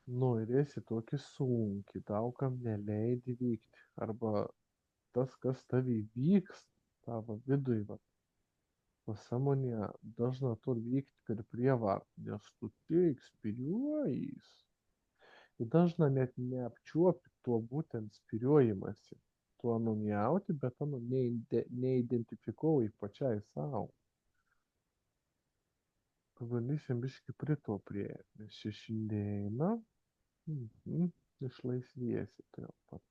Nu, ir esi tokį sunkį, daugam neleidi vykti. Arba tas, kas tavy vyks, tavo viduj, va, pasąmonėje dažna tur vykti per prievartą, nes tu tik spiriuojais. Ir dažna net neapčiuopi tuo būtent spiriuojimasi. Tuo nujauti, bet neidentifikuoji pačiai savo. Pabandysim biškį prie to prie, nes čia šiandieną išlaisvėsi tai jau pat.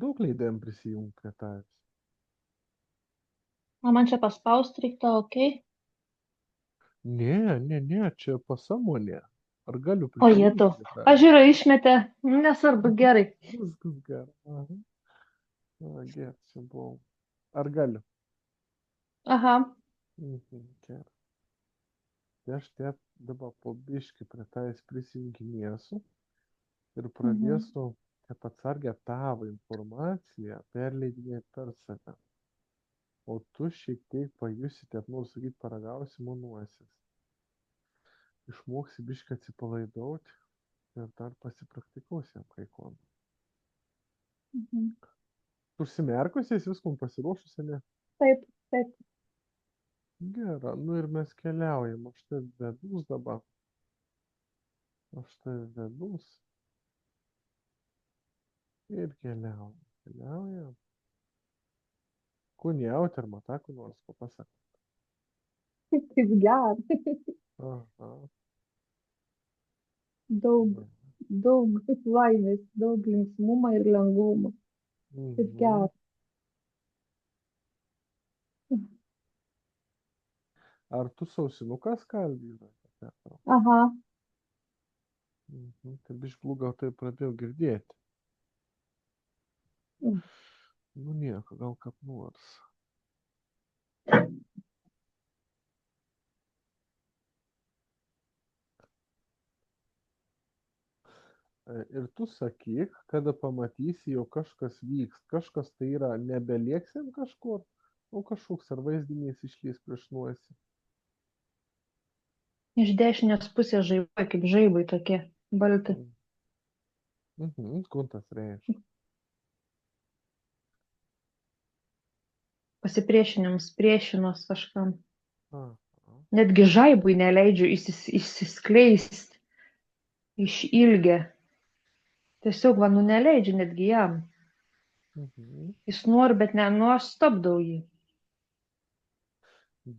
Daug leidėjom prisijungti prie tavęs. O man čia paspausti reiktų, okei? Ne, čia pasąmonė. Ar galiu O prisijungti jėtų. prie Pažiūrėjau, tavęs? išmetė. Nesvarbu, gerai. Viskas gerai. Aha. Na, gerai, čia buvau. Ar galiu? Aha. Gerai. Tai aš te dabar po biškį prie tavęs prisijunginėsiu ir Mhm. pradėsiu taip atsargią tavo informaciją perleidinėti per save. O tu šiek tiek pajusi, taip noriu sakyti, paragausi manuosis. Išmoksi biškį atsipalaidauti ir dar pasipraktikuosim kai ko. Mhm. Užsimerkusiais viskom pasiruošusi, ne? Taip, taip. Gera, nu ir mes keliaujam. Aš tai vedus dabar. Aš tai vedus. Ir keliaujam. Keliaujam. Kuniauti ar mataku nors papasak. Kaip gera. Aha. Daug, Ne. daug laimės, daug linksmumo ir lengvumo. Kaip Mhm. gera. Ar tu sausinukas kalbi? Aha. Tai biškų gal tai pradėjau girdėti. Nu nieko, gal kaip nors. Ir tu sakyk, kada pamatysi, jau kažkas vyks. Kažkas tai yra nebelieksim kažkur, o kažkoks ar vaizdinys išlys prieš nuosi. Iš dešinės pusės žaibai, kaip žaibai tokie balti. Kuntas reiškia. Pasipriešinimas, priešinos kažkam. Aha. Netgi žaibui neleidžiu išsiskleisti iš ilgio. Tiesiog, va, nu neleidžiu netgi jam. Mhm. Jis nori, bet ne, nu aš stabdau jį.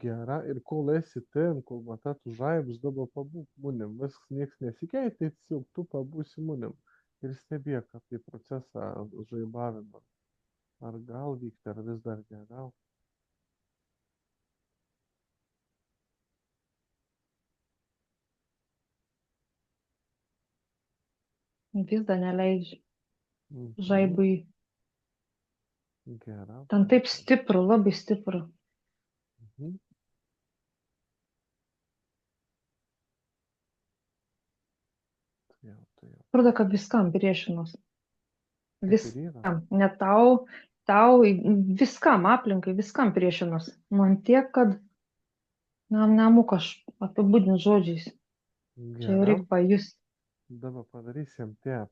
Gera, ir kol esi ten, kol matai žaibus, dabar pabūk munim. Viskas nieks nesikeitė, tai tiesiog tu pabūsi munim. Ir stebėk apie procesą žaibavimą. Ar gal vykti, ar vis dar ne gal. Vis dar neleidžiu Mhm. žaibui. Gera. Ten taip stipru, labai stipru. Mhm. Tai jau. Atrodo, kad viskam priešinos. Taip ir yra. Viskam. Ne tau, tau, viskam, aplinkai, viskam priešinos. Man tiek, kad nemoku aš apibūdinti žodžiais. Čia jau Gera. reikia pajusti. Dabar padarysim taip.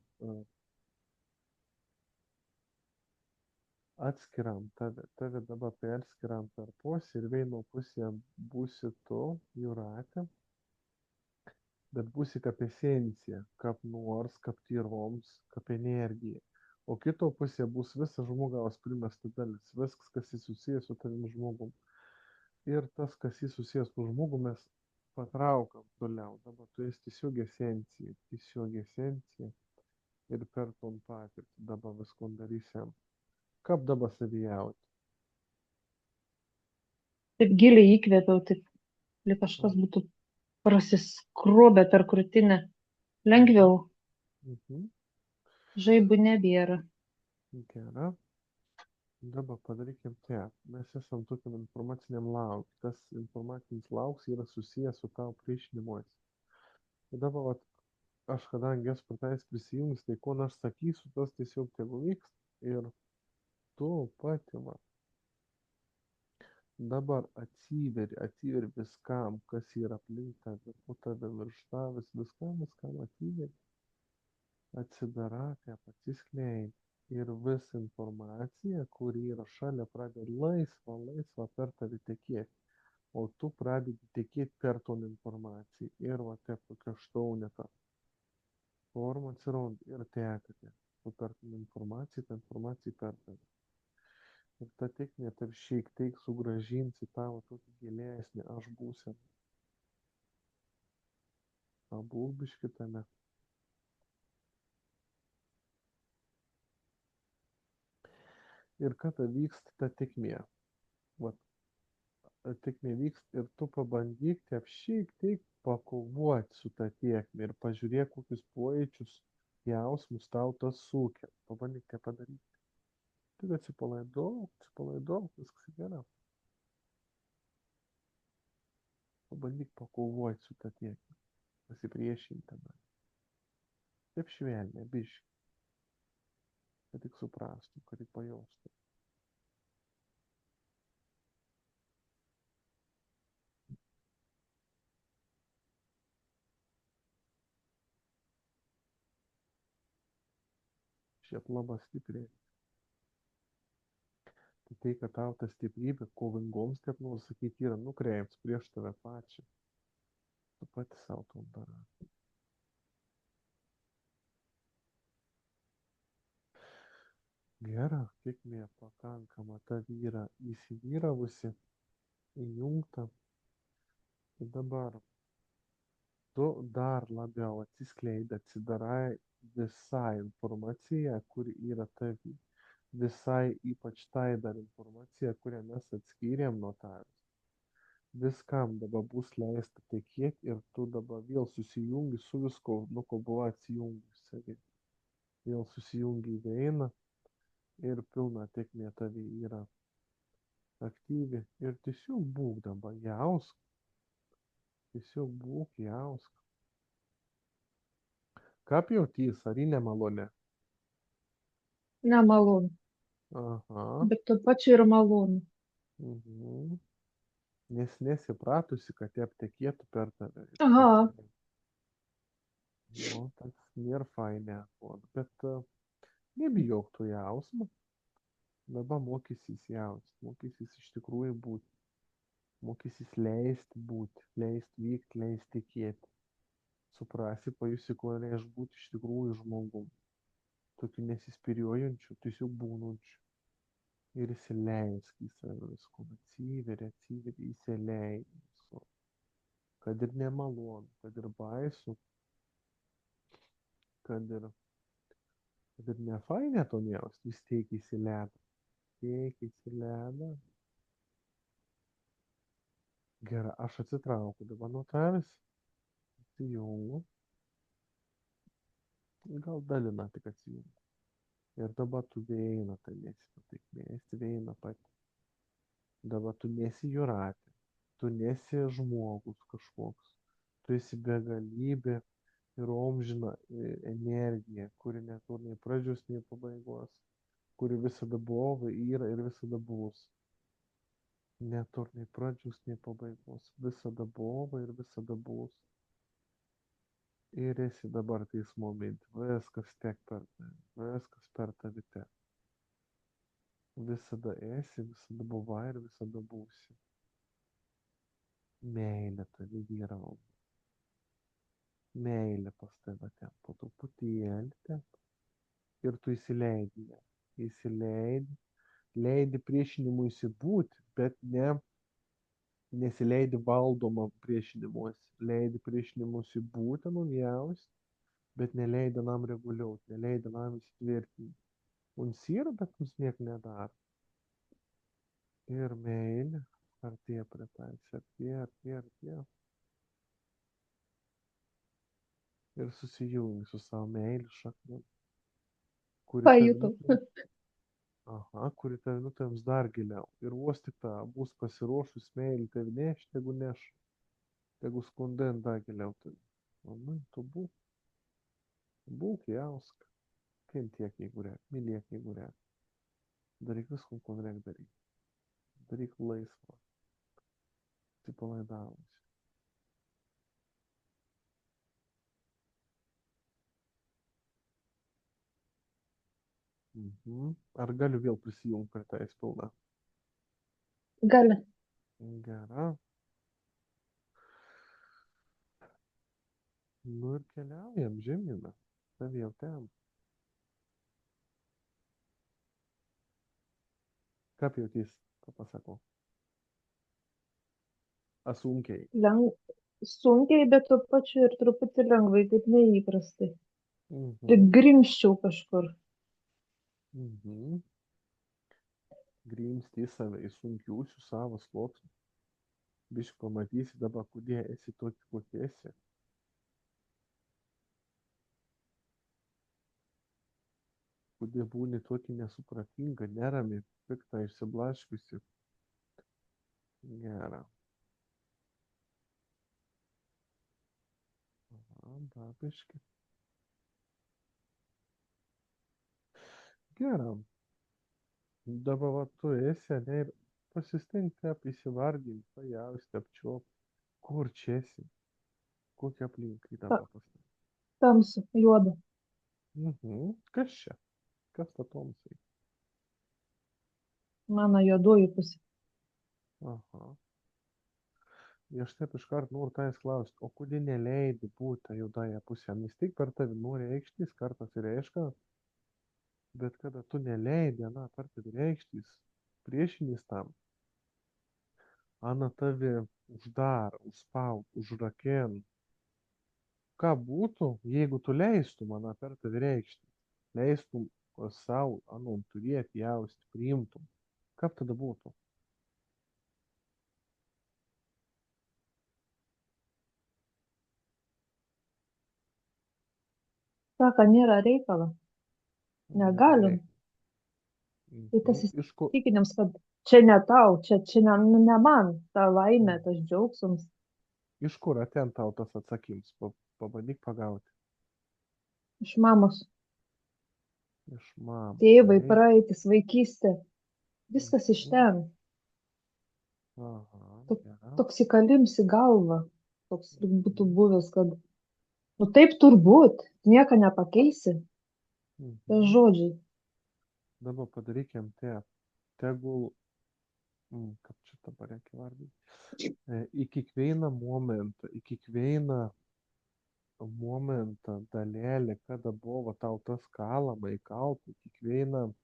Atskiram tave dabar perskiram per pusę ir vieno pusėje būsi tu, Jūratė, bet būsi kaip esencija, kaip nors, kaip tyroms, kaip energija. O kito pusėje bus visas žmogaus primesta dalis, viskas, kas susijęs su tavim žmogum. Ir tas, kas susijęs su žmogum, mes patraukam toliau. Dabar tu esi tiesiog esencija ir per tom patirtį dabar visko darysim. Kaip dabar savijauti? Taip giliai įkvėpiau, taip lyg kažkas būtų prasiskrobę per krūtinę. Mhm. Lengviau, Mhm. žaibų nebėra. Gera. Dabar padarykim taip. Mes esam tokiam informaciniam lauk. Tas informacinis lauks yra susijęs su tavo priešinimuose. Ir dabar vat, aš kadangi esu prie tavęs prisijungs, tai ko aš sakysiu, tas tiesiog tegu vyks. Ir tu pati va, Dabar atsiveri viskam, kas yra aplink tave, po tave virš tavęs, viskam atsiveri, atsidarai, kaip atsiskleidi. Ir visa informacija, kuri yra šalia, pradeda laisva per tave tekėti. O tu pradedi tekėti per ton informaciją. Ir va taip tokia štaunė ta forma atsiranda ir tekate. Tu per ton informaciją, ta informacija per tave. Ir ta tekmė taip šiek tiek sugrąžins į tavo tokį gilesnį aš būseną. Pabūk biškį tame. Ir kada vyksta ta tekmė. Vat, ta tekmė vyksta ir tu pabandyk taip šiek tiek pakovoti su ta tekmė ir pažiūrėk, kokius pojūčius, jausmus tau tas sukelia. Pabandyk tai padaryti. Tik atsipalaiduok, viskas gerai. Pabandyk pakovoti su ta tekmė. Pasipriešinti tenai. Taip švelniai, biškį. Kad tik suprastum, kad tik pajaustum. Šiaip labai stipriai. Tai, kad tau ta stiprybė kovingoms, kaip nors sakyti, yra nukreipts prieš tave pačią. Tu pati savo to darai. Gera, kiekmė pakankama tavi yra įsivyravusi, įjungta. Ir dabar tu dar labiau atsiskleidi, atsidarai visą informaciją, kuri yra tavi. Visai ypač tai dar informacija, kurią mes atskyrėm nuo tavęs. Viskam dabar bus leista tekėti ir tu dabar vėl susijungi su visko, nuo ko buvo atsijungi savi. Vėl susijungi į veiną ir pilna tekmė tavi yra aktyvi ir tiesiog būk dabar, jausk. Tiesiog būk, jausk. Kaip jautys, ar į nemalonę? Nemalonu. Aha. Bet tuo pačiu ir malonu. Mhm. Nes nesipratusi, kad jie aptekėtų per tave. Aha. Nu, tas nėra fainė. Bet nebijok to jausmo. Dabar mokysis jaust. Mokysis iš tikrųjų būti. Mokysis leisti būti. Leisti vykti, leisti tikėti. Suprasi, pajusi, ko reiškia būti iš tikrųjų žmogum. Tokiu nesispiriojančiu, tiesiog būnančiu. Ir įsileisk į save visko. Atsiveri, įsileidi visko. Kad ir nemalonu, kad ir baisu, kad ir nefainė to jaust, vis tiek įsileida. Tiek įsileida. Gerai, aš atsitraukiu dabar nuo tavęs. Atsijungu. Gal dalina tik atsijungu. Ir dabar tu veiną tai nesi patikmės, veiną pati. Dabar tu nesi jūratė. Tu nesi žmogus kažkoks. Tu esi begalybė ir amžina energija, kuri neturi nei pradžios, nei pabaigos. Kuri visada buvo, yra ir visada bus. Neturi nei pradžios, nei pabaigos. Visada buvo ir visada bus. Ir esi dabar tais momentais. Viskas tek per tave. Viskas per tave tek. Visada esi, visada buvai ir visada būsi. Meilė tave vyrauja. Meilė pas tave ten po truputėlį ten. Ir tu įsileidi ją. Įsileidi. Leidi priešinimuisi būti, bet nesileidi valdoma priešinimuose. Leidi priešinimuisi būti, nujausti, bet neleidi nam reguliuoti, neleidi nam įsitvirtinti. Mums yra, bet mums nieko nedaro. Ir meilė artėja prie tavęs, artėja. Ir susijungi su savo meilės šaknim, kuri tave Pajutau. kuri tave nutėms dar giliau. Ir vos tik ta bus pasiruošus meilė tave neš, tegu skundent dar giliau tave. Nu, tu būk jausk, kentiek jeigu reikia, mylėk jeigu reikia. Daryk viską, ko reikia daryti. Daryk laisvą. atsipalaidavusi. Ar galiu vėl prisijungti prie tais pilna? Gali. Gera. Nu ir keliaujam žemyną. Ten jau ten. Kaip jautys, ką pasakau? Asunkiai. Sunkiai, bet tuo pačiu ir truputį lengvai, taip neįprastai. Tik Mhm. grimščiau kažkur. Mhm. Grimsti į save, į sunkiausių savo sluoksnių. Biškai pamatysi dabar, kodėl esi tokia, kokia esi. Kodėl būni tokia nesupratinga, nerami, pikta, išsiblaškiusi. Gera. Aha, dar biškai. Gera. Dabar va tu esi, ne, ir pasistink kaip įsivardinti, pajausti, apčiuopti, kur čia esi, kokia aplinkai Ta- dabar pas tave. Tamsu, juoda. Kas čia? Kas ta Tomsai? Mano juodoji pusė. Aha. Ir aš taip iškart noriu tavęs klausti, o kodėl neleidi būti tą juodąją pusę? Vis tik per tavį nori reikštis, kartas reiškia, bet kada tu neleidi, ana, per tavį reikštis, priešinis tam, ana tavį uždar, užspaud, užraken. Ką būtų, jeigu tu leistum, ana, per tavį reikštis, leistum savo, anom, turėti, jausti, priimtum. Kaip tada būtų? Sako, nėra reikalo. Nėra Negalim. reik. Tai tas Iš ko, įsitikinimas, kad čia ne tau, čia ne man, ta laimė, tas džiaugsmas. iš kur aten tau tas atsakymas? Pabandyk pagauti. Iš mamos, Iš mamos. tėvai, Taip. praeitis, vaikystė. Viskas iš Mhm. ten. Aha, Tok- gera. Toks įkalims į galvą. Toks lyg būtų buvęs, kad, nu taip turbūt, nieko nepakeisi. Tai Mhm. žodžiai. Dabar padarykim taip. Tegul, kaip čia dabar reikia vardinti, į kiekvieną momentą dalelį, kada buvo tau tas kalama įkalta, kiekvieną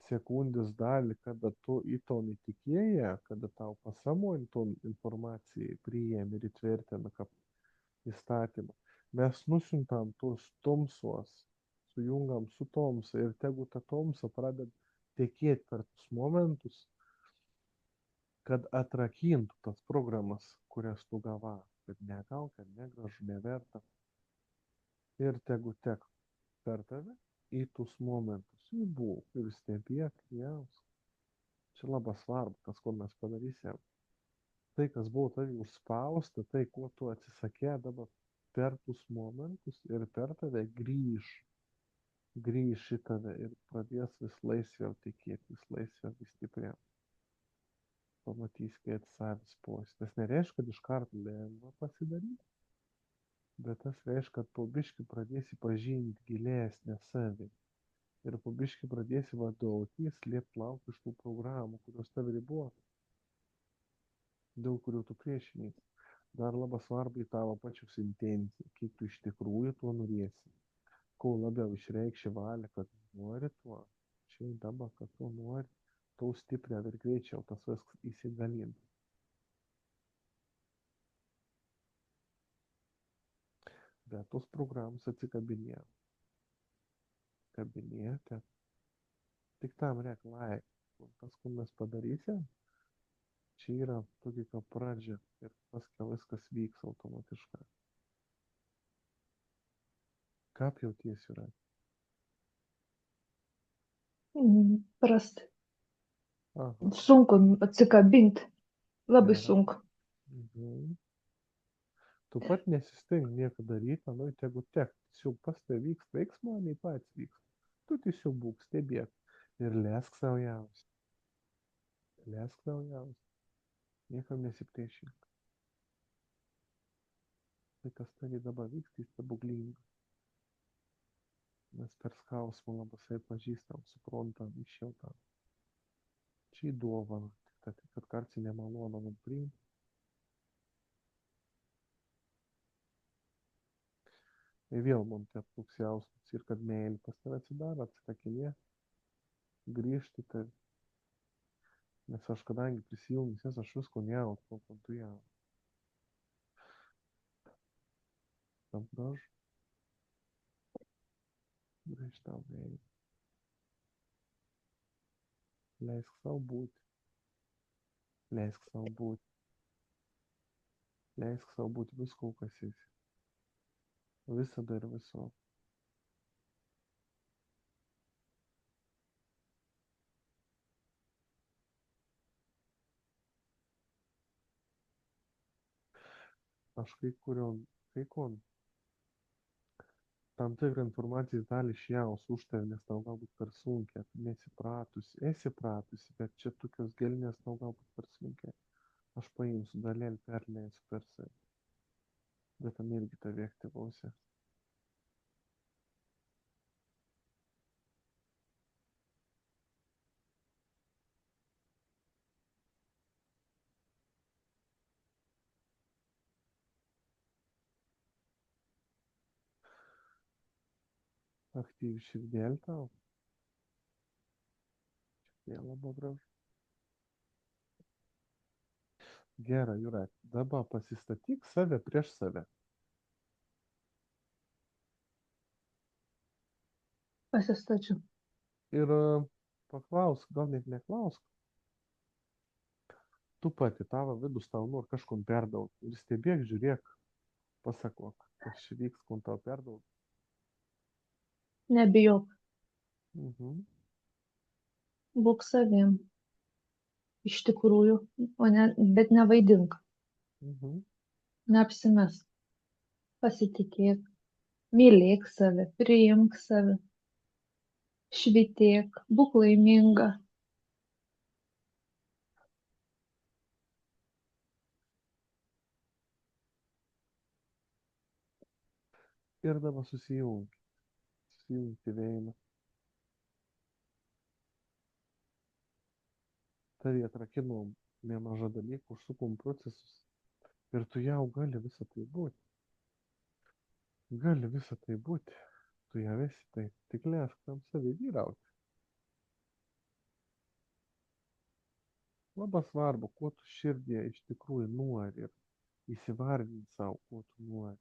sekundės dalį, kada tu į to netikėjai, kada tau pasąmonė to informaciją priėmė ir įtvirtina kaip įstatymą. Mes nusiuntam tos tamsos, sujungam su tamsa ir tegu ta tamsa pradeda tekėti per tus momentus, kad atrakintų tas programas, kurias tu gavai, kad negal, kad negražu, neverta. Ir tegu tek per tave į tus momentus. Jų būk ir stebėk, jaus. Čia labai svarbu, tas, ko mes padarysim. Tai, kas buvo tavį užspausta, tai, ko tu atsisakė, dabar per tus momentus ir per tave grįš į tave ir pradės vis laisviau tikėti, vis laisviau, vis stipriau. Pamatys, kai atsisavęs pois. Tas nereiškia, kad iš karto lengva pasidaryti, bet tas reiškia, kad po biškį pradėsi pažinti gilesnę savį. Ir po biškį pradėsi vadovautis, slėpti lauk iš tų programų, kurios tave riboja, dėl kurių tu priešinies. Dar labai svarbu į tavo pačius intenciją, kiek tu iš tikrųjų tuo norėsi. Kuo labiau išreikši valią, kad nori tuo, čia dabar, kad tu nori, tau stipriau ir greičiau tas viskas įsigalinti. Bet tos programos atsikabinėjo. Kabinėte. Tik tam reikia laik. Tas, ko mes padarysim, čia yra tokia kaip pradžia ir paskui viskas vyks automatiškai. Kaip jautiesi yra? Prasta. Aha, Sunku atsikabinti. Labai gera. sunku. Mhm. Tu pat nesisteng nieko daryti, nu, tegu tek. Tiesiog pas tai vyks veiksmai, pats vyks. Tu tiesiog būk stebėk ir lesk savo jausti. Lesk savo jausti. Niekam nesipriešink. Tai, kas tavy dabar vyksta, tai stebuklinga. Mes per skausmą labai pažįstam, suprantam, išjautam. Čia į dovaną, tik kad kartais nemalonu man priimti. Ir vėl man tie toks jausmas ir kad meilė pas tave atsidaro, atsitakinė, grįžti tai. Nes aš kadangi prisijungęs, aš visko nejaučiu, kol tu jauti. Tam gražu, grįžti tau meilė. Leisk savo būti, leisk savo būti, leisk savo būti visko, kas esi. Visada ir viso. Aš kai kon, tam tikrą informacijos dalį išjaus už tave, nes tau galbūt per sunkia, esi pratusi, bet čia tokios gelinės tau galbūt per sunkia. Aš paimsiu dalėlį, perleisiu per save, bet tam irgi tave aktyvuosi. Aktyvi širdėlį tau, vėl labai gražu. Gerai, Jūratė, dabar pasistatyk save prieš save. Pasistačiau. Ir paklausk, gal net neklausk, tu pati tavo vidus tau nori kažkom perdaut. Ir stebėk, žiūrėk, pasakok, kas čia vyks, kun tau perdaut. Nebijok. Mhm. Būk savim. Iš tikrųjų, bet nevaidink. Mhm. Neapsimesk. Pasitikėk. Mylėk save. Priimk save. Švytėk. Būk laiminga. Ir dabar susijungti veidą. Tavį atrakinom nemažą dalykų, užsukom procesus. Ir tu jau gali visą tai būti. Gali visą tai būti. Tu jau esi tai. Tik leisk tam savį vyrauti. Labai svarbu, ko tu širdėje iš tikrųjų nori. Ir įsivardinti savo, ko tu nori.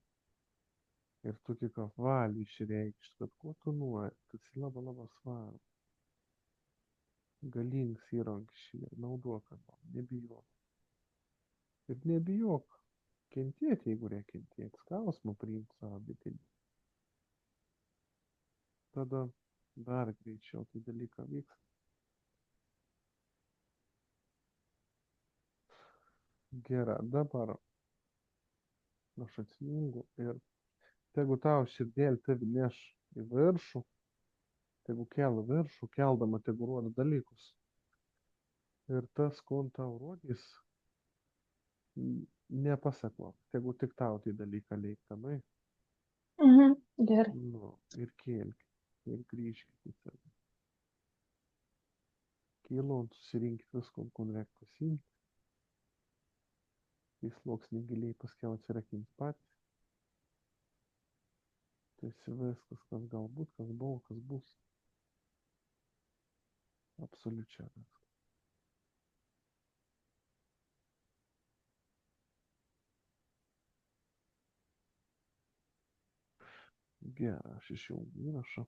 Ir tu kaip valį išreikšti, kad ko tu nori. Tas labai labai svarbu. Galingas įrankis šį ir naudok, nebijok. Ir nebijok kentėti, jeigu reikia kentėti. Skausmą priimti savo bitinį. Tada dar greičiau tai dalyką vyks. Gerai, dabar aš atsijungu ir jeigu tau širdėlį tavi neš į viršų, tegu kelia viršų, keldama tegu rodo dalykus. Ir tas, ko tau rodys, nepasako, tegu tik tau tai dalyką leiktamai. Gerai. Nu, ir kelkit, ir grįžkit į save. Kylon susirinkit viską, ko reikia pasiimti. Į sluoksnį giliai paskiau atsirakins patys. Tai viskas, kas galbūt, kas buvo, kas bus. Absoliučiai. Gerai, aš išjungiu įrašą.